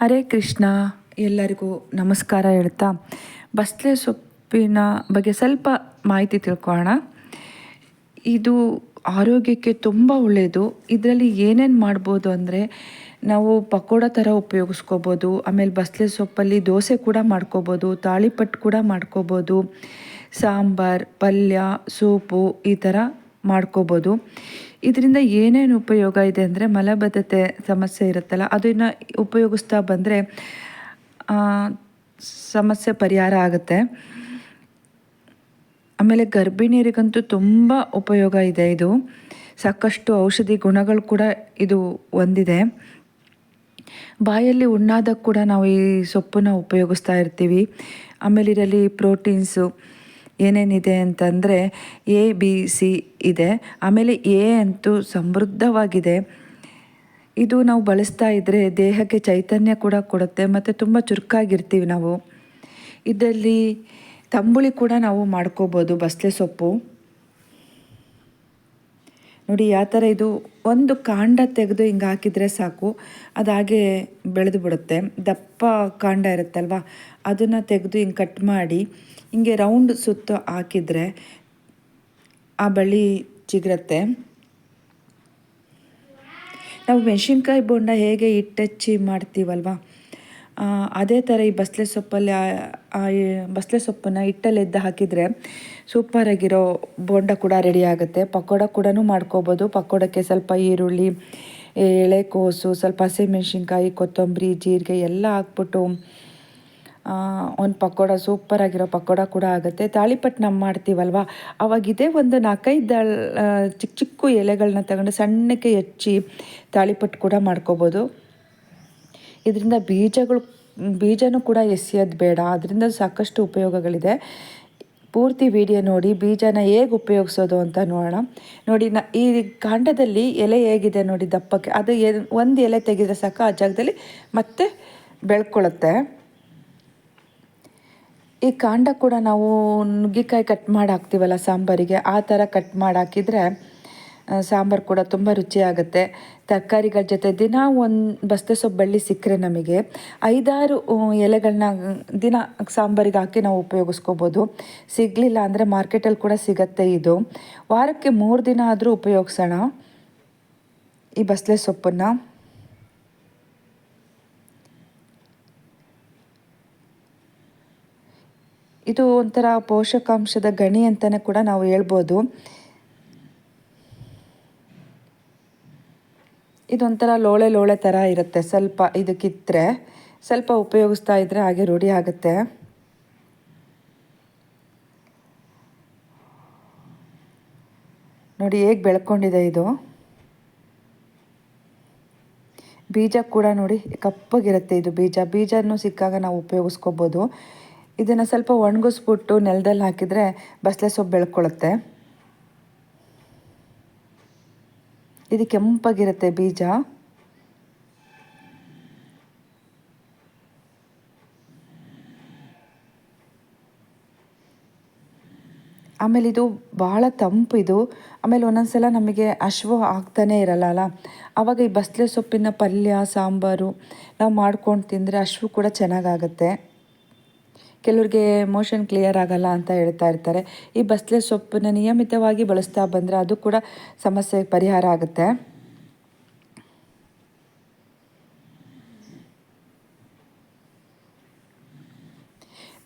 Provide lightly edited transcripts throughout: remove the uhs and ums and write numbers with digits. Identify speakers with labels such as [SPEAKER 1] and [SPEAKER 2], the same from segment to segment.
[SPEAKER 1] ಹರೇ ಕೃಷ್ಣ. ಎಲ್ಲರಿಗೂ ನಮಸ್ಕಾರ ಹೇಳ್ತಾ ಬಸಳೆ ಸೊಪ್ಪಿನ ಬಗ್ಗೆ ಸ್ವಲ್ಪ ಮಾಹಿತಿ ತಿಳ್ಕೊಳ್ಳೋಣ. ಇದು ಆರೋಗ್ಯಕ್ಕೆ ತುಂಬ ಒಳ್ಳೆಯದು. ಇದರಲ್ಲಿ ಏನೇನು ಮಾಡ್ಬೋದು ಅಂದರೆ, ನಾವು ಪಕೋಡ ಥರ ಉಪಯೋಗಿಸ್ಕೋಬೋದು. ಆಮೇಲೆ ಬಸಳೆ ಸೊಪ್ಪಲ್ಲಿ ದೋಸೆ ಕೂಡ ಮಾಡ್ಕೋಬೋದು, ತಾಳಿಪಟ್ಟು ಕೂಡ ಮಾಡ್ಕೋಬೋದು, ಸಾಂಬಾರು, ಪಲ್ಯ, ಸೂಪು ಈ ಥರ ಮಾಡ್ಕೋಬೋದು. ಇದರಿಂದ ಏನೇನು ಉಪಯೋಗ ಇದೆ ಅಂದರೆ, ಮಲಬದ್ಧತೆ ಸಮಸ್ಯೆ ಇರುತ್ತಲ್ಲ, ಅದನ್ನು ಉಪಯೋಗಿಸ್ತಾ ಬಂದರೆ ಸಮಸ್ಯೆ ಪರಿಹಾರ ಆಗುತ್ತೆ. ಆಮೇಲೆ ಗರ್ಭಿಣಿಯರಿಗಂತೂ ತುಂಬ ಉಪಯೋಗ ಇದೆ. ಇದು ಸಾಕಷ್ಟು ಔಷಧಿ ಗುಣಗಳು ಕೂಡ ಇದು ಹೊಂದಿದೆ. ಬಾಯಲ್ಲಿ ಹುಣ್ಣಾದಾಗ ಕೂಡ ನಾವು ಈ ಸೊಪ್ಪನ್ನು ಉಪಯೋಗಿಸ್ತಾ ಇರ್ತೀವಿ. ಆಮೇಲೆ ಇದರಲ್ಲಿ ಪ್ರೋಟೀನ್ಸು ಏನೇನಿದೆ ಅಂತಂದರೆ ಎ ಬಿ ಸಿ ಇದೆ. ಆಮೇಲೆ ಎ ಅಂತೂ ಸಮೃದ್ಧವಾಗಿದೆ. ಇದು ನಾವು ಬಳಸ್ತಾ ಇದ್ದರೆ ದೇಹಕ್ಕೆ ಚೈತನ್ಯ ಕೂಡ ಕೊಡುತ್ತೆ ಮತ್ತು ತುಂಬ ಚುರುಕಾಗಿರ್ತೀವಿ ನಾವು. ಇದರಲ್ಲಿ ತಂಬುಳಿ ಕೂಡ ನಾವು ಮಾಡ್ಕೋಬೋದು. ಬಸಳೆ ಸೊಪ್ಪು ನೋಡಿ ಯಾವ ಥರ ಇದು ಒಂದು ಕಾಂಡ ತೆಗೆದು ಹಿಂಗೆ ಹಾಕಿದರೆ ಸಾಕು, ಅದಾಗೆ ಬೆಳೆದು ಬಿಡುತ್ತೆ. ದಪ್ಪ ಕಾಂಡ ಇರುತ್ತಲ್ವ, ಅದನ್ನು ತೆಗೆದು ಹಿಂಗೆ ಕಟ್ ಮಾಡಿ ಹಿಂಗೆ ರೌಂಡ್ ಸುತ್ತು ಹಾಕಿದರೆ ಆ ಬಳ್ಳಿ ಚಿಗುರತ್ತೆ. ನಾವು ಮೆಣಸಿನ್ಕಾಯಿ ಬೋಂಡ ಹೇಗೆ ಹಿಟ್ಟಚ್ಚಿ ಮಾಡ್ತೀವಲ್ವ, ಅದೇ ಥರ ಈ ಬಸಳೆ ಸೊಪ್ಪಲ್ಲಿ ಬಸಳೆ ಸೊಪ್ಪನ್ನು ಹಿಟ್ಟಲ್ಲಿ ಎದ್ದು ಹಾಕಿದರೆ ಸೂಪರಾಗಿರೋ ಬೋಂಡ ಕೂಡ ರೆಡಿ ಆಗುತ್ತೆ. ಪಕೋಡ ಕೂಡ ಮಾಡ್ಕೋಬೋದು. ಪಕೋಡಕ್ಕೆ ಸ್ವಲ್ಪ ಈರುಳ್ಳಿ, ಎಳೆಕೋಸು, ಸ್ವಲ್ಪ ಹಸಿಮೆಣ್ಸಿನ್ಕಾಯಿ, ಕೊತ್ತಂಬರಿ, ಜೀರಿಗೆ ಎಲ್ಲ ಹಾಕ್ಬಿಟ್ಟು ಒಂದು ಪಕೋಡ, ಸೂಪರಾಗಿರೋ ಪಕೋಡ ಕೂಡ ಆಗುತ್ತೆ. ತಾಳಿಪಟ್ಟು ನಾವು ಮಾಡ್ತೀವಲ್ವ, ಅವಾಗಿದೆ ಒಂದು 4-5 ಚಿಕ್ಕ ಚಿಕ್ಕ ಎಲೆಗಳನ್ನ ತಗೊಂಡು ಸಣ್ಣಕ್ಕೆ ಹೆಚ್ಚಿ ತಾಳಿಪಟ್ಟು ಕೂಡ ಮಾಡ್ಕೋಬೋದು. ಇದರಿಂದ ಬೀಜನೂ ಕೂಡ ಎಸೆಯೋದು ಬೇಡ. ಅದರಿಂದ ಸಾಕಷ್ಟು ಉಪಯೋಗಗಳಿದೆ. ಪೂರ್ತಿ ವಿಡಿಯೋ ನೋಡಿ ಬೀಜನ ಹೇಗೆ ಉಪಯೋಗಿಸೋದು ಅಂತ ನೋಡೋಣ. ನೋಡಿ, ಈ ಕಾಂಡದಲ್ಲಿ ಎಲೆ ಹೇಗಿದೆ ನೋಡಿ ದಪ್ಪಕ್ಕೆ, ಅದು ಒಂದು ಎಲೆ ತೆಗೆದರೆ ಸಾಕು, ಆ ಜಾಗದಲ್ಲಿ ಮತ್ತೆ ಬೆಳ್ಕೊಳ್ಳುತ್ತೆ. ಈ ಕಾಂಡ ಕೂಡ ನಾವು ನುಗ್ಗಿಕಾಯಿ ಕಟ್ ಮಾಡಿ ಹಾಕ್ತೀವಲ್ಲ ಸಾಂಬಾರಿಗೆ, ಆ ಥರ ಕಟ್ ಮಾಡಿ ಹಾಕಿದರೆ ಸಾಂಬಾರು ಕೂಡ ತುಂಬ ರುಚಿಯಾಗುತ್ತೆ. ತರಕಾರಿಗಳ ಜೊತೆ ದಿನ ಒಂದು ಬಸಳೆ ಸೊಪ್ಪು ಬಳ್ಳಿ ಸಿಕ್ಕರೆ ನಮಗೆ 5-6 ಎಲೆಗಳನ್ನ ದಿನ ಸಾಂಬಾರಿಗೆ ಹಾಕಿ ನಾವು ಉಪಯೋಗಿಸ್ಕೋಬೋದು. ಸಿಗಲಿಲ್ಲ ಅಂದರೆ ಮಾರ್ಕೆಟಲ್ಲಿ ಕೂಡ ಸಿಗತ್ತೆ. ಇದು ವಾರಕ್ಕೆ 3 ದಿನ ಆದರೂ ಉಪಯೋಗಿಸೋಣ ಈ ಬಸಳೆ ಸೊಪ್ಪನ್ನು. ಇದು ಒಂಥರ ಪೋಷಕಾಂಶದ ಗಣಿ ಅಂತಲೇ ಕೂಡ ನಾವು ಹೇಳ್ಬೋದು. ಇದೊಂಥರ ಲೋಳೆ ಥರ ಇರುತ್ತೆ. ಸ್ವಲ್ಪ ಇದಕ್ಕಿತ್ತರೆ ಸ್ವಲ್ಪ ಉಪಯೋಗಿಸ್ತಾ ಇದ್ದರೆ ಹಾಗೆ ರೂಢಿ ಆಗುತ್ತೆ. ನೋಡಿ ಹೇಗೆ ಬೆಳ್ಕೊಂಡಿದೆ ಇದು. ಬೀಜ ಕೂಡ ನೋಡಿ ಕಪ್ಪಗಿರುತ್ತೆ ಇದು ಬೀಜನೂ ಸಿಕ್ಕಾಗ ನಾವು ಉಪಯೋಗಿಸ್ಕೋಬೋದು. ಇದನ್ನು ಸ್ವಲ್ಪ ಒಣಗಿಸ್ಬಿಟ್ಟು ನೆಲದಲ್ಲಿ ಹಾಕಿದರೆ ಬಸಳೆ ಸೊಪ್ಪು ಬೆಳ್ಕೊಳ್ಳುತ್ತೆ. ಇದು ಕೆಂಪಾಗಿರುತ್ತೆ ಬೀಜ. ಆಮೇಲೆ ಇದು ಭಾಳ ತಂಪು ಇದು. ಆಮೇಲೆ ಒಂದೊಂದು ಸಲ ನಮಗೆ ಹಶ್ವು ಆಗ್ತಾನೇ ಇರಲ್ಲ, ಆವಾಗ ಈ ಬಸಳೆ ಸೊಪ್ಪಿನ ಪಲ್ಯ, ಸಾಂಬಾರು ನಾವು ಮಾಡ್ಕೊಂಡು ತಿಂದರೆ ಹಶ್ವು ಕೂಡ ಚೆನ್ನಾಗಾಗುತ್ತೆ. ಕೆಲವ್ರಿಗೆ ಮೋಷನ್ ಕ್ಲಿಯರ್ ಆಗಲ್ಲ ಅಂತ ಹೇಳ್ತಾ ಇರ್ತಾರೆ. ಈ ಬಸಳೆ ಸೊಪ್ಪನ್ನು ನಿಯಮಿತವಾಗಿ ಬಳಸ್ತಾ ಬಂದರೆ ಅದು ಕೂಡ ಸಮಸ್ಯೆ ಪರಿಹಾರ ಆಗುತ್ತೆ.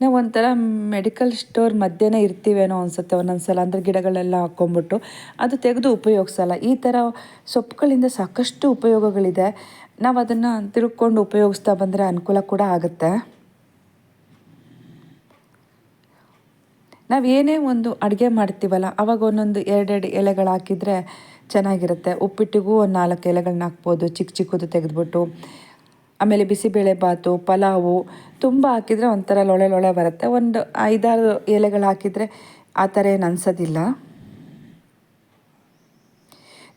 [SPEAKER 1] ನಾವು ಒಂಥರ ಮೆಡಿಕಲ್ ಸ್ಟೋರ್ ಮಧ್ಯೆನೇ ಇರ್ತೀವೇನೋ ಅನಿಸುತ್ತೆ ಒಂದೊಂದು ಸಲ. ಅಂದರೆ ಗಿಡಗಳೆಲ್ಲ ಹಾಕ್ಕೊಂಬಿಟ್ಟು ಅದು ತೆಗೆದು ಉಪಯೋಗಿಸಲ್ಲ. ಈ ಥರ ಸೊಪ್ಪುಗಳಿಂದ ಸಾಕಷ್ಟು ಉಪಯೋಗಗಳಿದೆ. ನಾವು ಅದನ್ನು ತಿಳ್ಕೊಂಡು ಉಪಯೋಗಿಸ್ತಾ ಬಂದರೆ ಅನುಕೂಲ ಕೂಡ ಆಗುತ್ತೆ. ನಾವು ಏನೇ ಒಂದು ಅಡುಗೆ ಮಾಡ್ತೀವಲ್ಲ, ಆವಾಗ ಒಂದೊಂದು 2 ಎಲೆಗಳು ಹಾಕಿದರೆ ಚೆನ್ನಾಗಿರುತ್ತೆ. ಉಪ್ಪಿಟ್ಟಿಗೂ ಒಂದು 4 ಎಲೆಗಳನ್ನ ಹಾಕ್ಬೋದು, ಚಿಕ್ಕದು ತೆಗೆದುಬಿಟ್ಟು. ಆಮೇಲೆ ಬಿಸಿಬೇಳೆ ಬಾತು, ಪಲಾವು ತುಂಬ ಹಾಕಿದರೆ ಒಂಥರ ಲೊಳೆ ಬರುತ್ತೆ. ಒಂದು 5-6 ಎಲೆಗಳು ಹಾಕಿದರೆ ಆ ಥರ ಏನು ಅನಿಸೋದಿಲ್ಲ.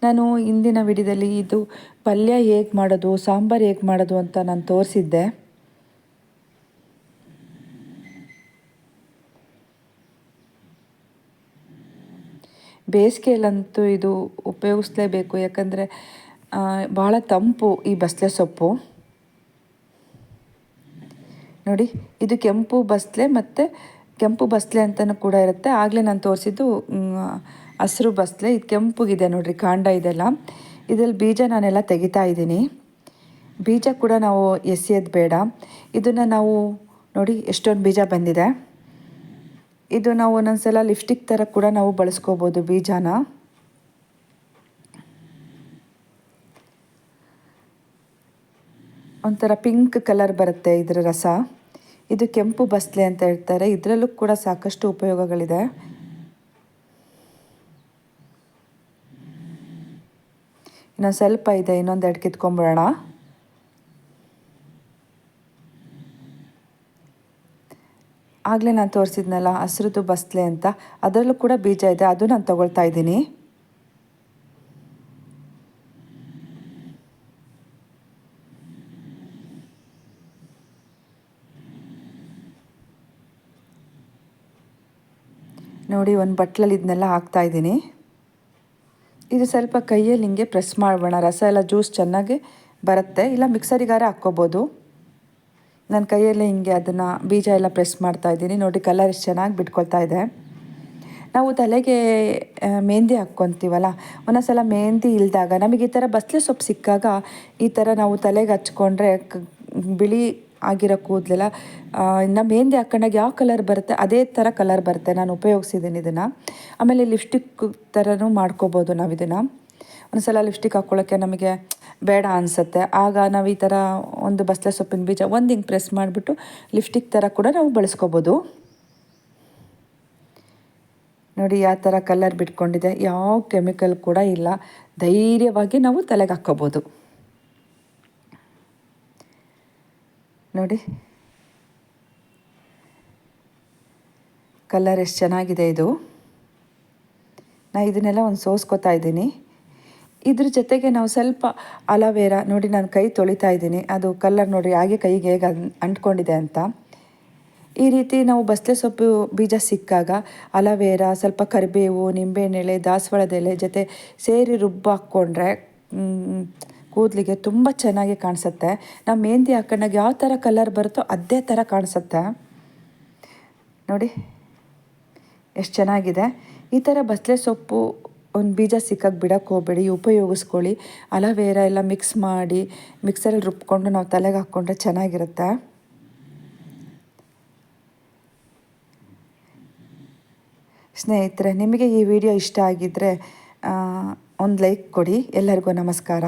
[SPEAKER 1] ನಾನು ಇಂದಿನ ವಿಡಿಯೋದಲ್ಲಿ ಇದು ಪಲ್ಯ ಹೇಗೆ ಮಾಡೋದು, ಸಾಂಬಾರು ಹೇಗೆ ಮಾಡೋದು ಅಂತ ನಾನು ತೋರಿಸಿದ್ದೆ. ಬೇಸಿಗೆಯಲ್ಲಂತೂ ಇದು ಉಪಯೋಗಿಸ್ಲೇಬೇಕು. ಯಾಕಂದರೆ ಭಾಳ ತಂಪು ಈ ಬಸಳೆ ಸೊಪ್ಪು. ನೋಡಿ, ಇದು ಕೆಂಪು ಬಸಳೆ ಮತ್ತು ಕೆಂಪು ಬಸಳೆ ಅಂತಲೂ ಕೂಡ ಇರುತ್ತೆ. ಆಗಲೇ ನಾನು ತೋರಿಸಿದ್ದು ಹಸಿರು ಬಸಳೆ. ಇದು ಕೆಂಪುಗಿದೆ ನೋಡಿರಿ, ಕಾಂಡ ಇದೆಲ್ಲ. ಇದರಲ್ಲಿ ಬೀಜ ನಾನೆಲ್ಲ ತೆಗಿತಾ ಇದ್ದೀನಿ. ಬೀಜ ಕೂಡ ನಾವು ಎಸೆಯೋದು ಬೇಡ. ಇದನ್ನು ನಾವು ನೋಡಿ ಎಷ್ಟೊಂದು ಬೀಜ ಬಂದಿದೆ. ಇದು ನಾವು ಒಂದೊಂದು ಸಲ ಲಿಪ್ಸ್ಟಿಕ್ ಥರ ಕೂಡ ನಾವು ಬಳಸ್ಕೋಬೋದು ಬೀಜನ. ಒಂಥರ ಪಿಂಕ್ ಕಲರ್ ಬರುತ್ತೆ ಇದರ ರಸ. ಇದು ಕೆಂಪು ಬಸಳೆ ಅಂತ ಹೇಳ್ತಾರೆ. ಇದರಲ್ಲೂ ಕೂಡ ಸಾಕಷ್ಟು ಉಪಯೋಗಗಳಿದೆ. ಇನ್ನೊಂದು ಸ್ವಲ್ಪ ಇದೆ, ಇನ್ನೊಂದೆರಡು ಕಿತ್ಕೊಂಬಿಡೋಣ. ಆಗಲೇ ನಾನು ತೋರಿಸಿದ್ನಲ್ಲ ಹಸಿರುದು ಬಸಳೆ ಅಂತ, ಅದರಲ್ಲೂ ಕೂಡ ಬೀಜ ಇದೆ. ಅದು ನಾನು ತಗೊಳ್ತಾ ಇದ್ದೀನಿ. ನೋಡಿ, ಒಂದು ಬಟ್ಲಲ್ಲಿ ಇದನ್ನೆಲ್ಲ ಹಾಕ್ತಾಯಿದ್ದೀನಿ. ಇದು ಸ್ವಲ್ಪ ಕೈಯಲ್ಲಿ ಹಿಂಗೆ ಪ್ರೆಸ್ ಮಾಡೋಣ, ರಸ ಎಲ್ಲ ಜ್ಯೂಸ್ ಚೆನ್ನಾಗಿ ಬರುತ್ತೆ. ಇಲ್ಲ ಮಿಕ್ಸರಿಗಾರ ಹಾಕ್ಕೋಬೋದು. ನಾನು ಕೈಯಲ್ಲೇ ಹಿಂಗೆ ಅದನ್ನು ಬೀಜ ಎಲ್ಲ ಪ್ರೆಸ್ ಮಾಡ್ತಾಯಿದ್ದೀನಿ. ನೋಡಿ ಕಲರ್ ಎಷ್ಟು ಚೆನ್ನಾಗಿ ಬಿಟ್ಕೊಳ್ತಾ ಇದೆ. ನಾವು ತಲೆಗೆ ಮೆಹಂದಿ ಹಾಕ್ಕೊತೀವಲ್ಲ, ಒಂದೊಂದು ಸಲ ಮೆಹಂದಿ ಇಲ್ದಾಗ ನಮಗೆ ಈ ಥರ ಬಸಳೆ ಸೊಪ್ಪು ಸಿಕ್ಕಾಗ ಈ ಥರ ನಾವು ತಲೆಗೆ ಹಚ್ಕೊಂಡ್ರೆ ಬಿಳಿ ಆಗಿರೋ ಕೂದಲೆಲ್ಲ ಇನ್ನು ಮೆಹಂದಿ ಹಾಕೊಂಡಾಗ ಯಾವ ಕಲರ್ ಬರುತ್ತೆ ಅದೇ ಥರ ಕಲರ್ ಬರುತ್ತೆ. ನಾನು ಉಪಯೋಗಿಸಿದ್ದೀನಿ ಇದನ್ನು. ಆಮೇಲೆ ಲಿಪ್ಸ್ಟಿಕ್ ಥರನೂ ಮಾಡ್ಕೋಬೋದು ನಾವು ಇದನ್ನು. ಒಂದು ಸಲ ಲಿಪ್ಸ್ಟಿಕ್ ಹಾಕ್ಕೊಳ್ಳೋಕ್ಕೆ ನಮಗೆ ಬೇಡ ಅನಿಸುತ್ತೆ, ಆಗ ನಾವು ಈ ಥರ ಒಂದು ಬಸಳೆ ಸೊಪ್ಪಿನ ಬೀಜ ಒಂದು ಹಿಂಗೆ ಪ್ರೆಸ್ ಮಾಡಿಬಿಟ್ಟು ಲಿಪ್ಸ್ಟಿಕ್ ಥರ ಕೂಡ ನಾವು ಬಳಸ್ಕೋಬೋದು. ನೋಡಿ ಯಾವ ಥರ ಕಲರ್ ಬಿಟ್ಕೊಂಡಿದೆ, ಯಾವ ಕೆಮಿಕಲ್ ಕೂಡ ಇಲ್ಲ. ಧೈರ್ಯವಾಗಿ ನಾವು ತಲೆಗೆ ಹಾಕ್ಕೋಬೋದು. ನೋಡಿ ಕಲರ್ ಎಷ್ಟು ಚೆನ್ನಾಗಿದೆ ಇದು. ನಾನು ಇದನ್ನೆಲ್ಲ ಒಂದು ಸೋಸ್ಕೊತಾ ಇದ್ದೀನಿ. ಇದ್ರ ಜೊತೆಗೆ ನಾವು ಸ್ವಲ್ಪ ಅಲೋವೆರಾ, ನೋಡಿ ನಾನು ಕೈ ತೊಳಿತಾ ಇದ್ದೀನಿ. ಅದು ಕಲರ್ ನೋಡಿ ಹಾಗೆ ಕೈಗೆ ಹೇಗೆ ಅಂಟ್ಕೊಂಡಿದೆ ಅಂತ. ಈ ರೀತಿ ನಾವು ಬಸಳೆ ಸೊಪ್ಪು ಬೀಜ ಸಿಕ್ಕಾಗ ಅಲೋವೆರಾ, ಸ್ವಲ್ಪ ಕರಿಬೇವು, ನಿಂಬೆಹಣ್ಣೆಲೆ, ದಾಸವಾಳದ ಎಲೆ ಜೊತೆ ಸೇರಿ ಹಾಕ್ಕೊಂಡ್ರೆ ಕೂದಲಿಗೆ ತುಂಬ ಚೆನ್ನಾಗಿ ಕಾಣಿಸುತ್ತೆ. ನಾವು ಮೆಹಂದಿ ಹಾಕೊಂಡಾಗ ಯಾವ ಥರ ಕಲರ್ ಬರುತ್ತೋ ಅದೇ ಥರ ಕಾಣಿಸುತ್ತೆ. ನೋಡಿ ಎಷ್ಟು ಚೆನ್ನಾಗಿದೆ. ಈ ಥರ ಬಸಳೆ ಸೊಪ್ಪು ಒಂದು ಬೀಜ ಸಿಕ್ಕಾಗ ಬಿಡೋಕ್ಕೆ ಹೋಗಬೇಡಿ, ಉಪಯೋಗಿಸ್ಕೊಳ್ಳಿ. ಅಲೋವೆರಾ ಎಲ್ಲ ಮಿಕ್ಸ್ ಮಾಡಿ ಮಿಕ್ಸರಲ್ಲಿ ರುಬ್ಕೊಂಡು ನಾವು ತಲೆಗೆ ಹಾಕ್ಕೊಂಡ್ರೆ ಚೆನ್ನಾಗಿರುತ್ತೆ. ಸ್ನೇಹಿತರೆ, ನಿಮಗೆ ಈ ವಿಡಿಯೋ ಇಷ್ಟ ಆಗಿದ್ದರೆ ಒಂದು ಲೈಕ್ ಕೊಡಿ. ಎಲ್ಲರಿಗೂ ನಮಸ್ಕಾರ.